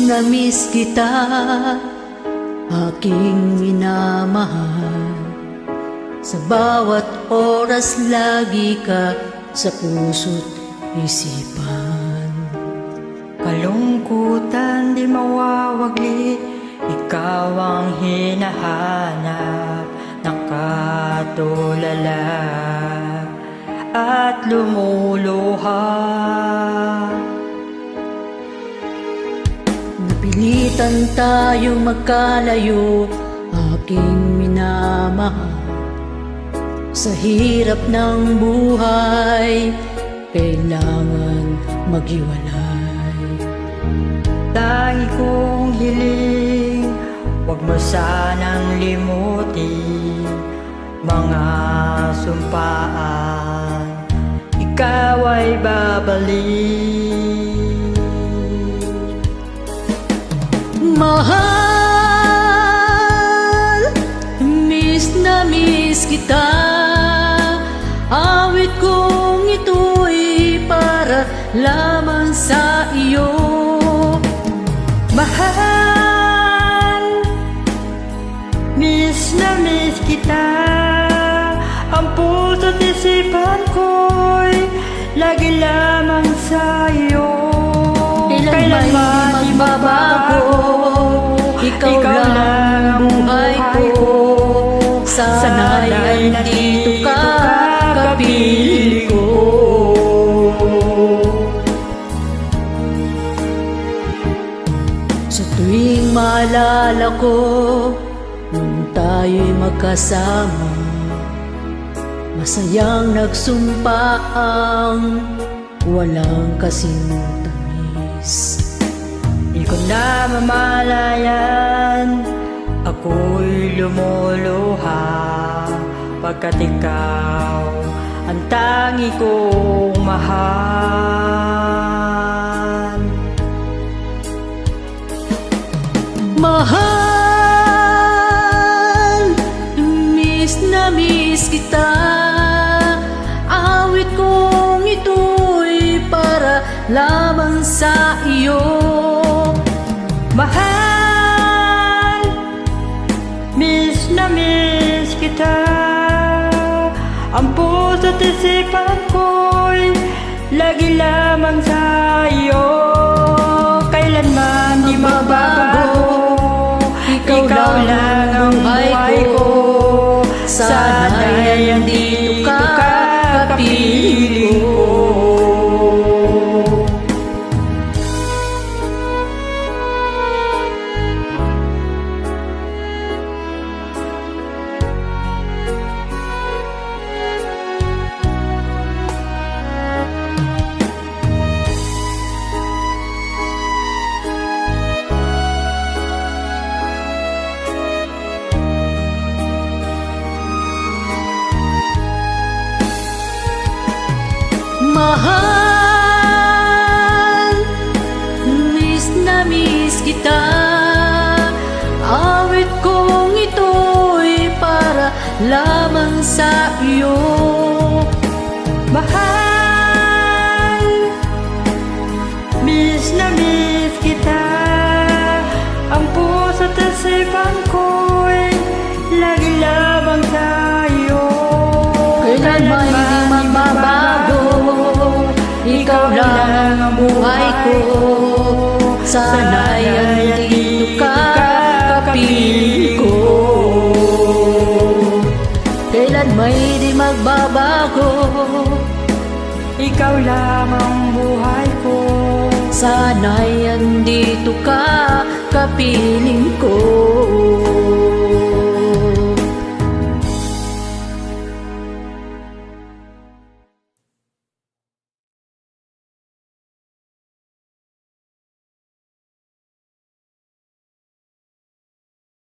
na-miss kita, aking minamahal. Sa bawat oras lagi ka sa puso't isipan. Kalungkutan di mawawagli, ikaw ang hinahanap. Nakatulala at lumuluha. Napilitan tayong magkalayo, aking minamahal. Sa hirap ng buhay, kailangan maghiwalay. Tangi kong hiling, huwag mo sanang limutin mga sumpaan, ikaw ay babalik. Mahal, miss na miss kita. Awit kong ito'y para lamang sa iyo. Mahal, miss na miss kita. Ang puso't isipan ko'y lagi lamang sa iyo. Kailanman di magbabago, ikaw lang ang buhay ko. Sana'y nandito ka, kapiling ko. Sa tuwing maalala ko, nung tayo'y magkasama, masayang nagsumpa ang walang kasing tamis. Di ko na mamalayan, ako'y lumuluha, pagkat ikaw ang tangi kong mahal. Mahal, miss na miss kita. Awit kong ito'y para lamang sa iyo. Mahal, miss na miss kita. Ang puso't isipan ko'y lagi lamang sa iyo. Kailanman di magbabago, ikaw lang ang buhay ko. Sana'y andito ka, kapiling ko. Mahal, miss na miss kita. Awit kong ito'y para lamang sa iyo. Mahal, miss na miss kita. Ang puso't isipan ko'y lagi lamang sa iyo. Kailanman di magbabago, ikaw lang ang buhay ko. Sana'y andito ka, kapiling ko. Kailan may di magbabago, ikaw lang ang buhay ko. sana'y andito ka, kapiling ko.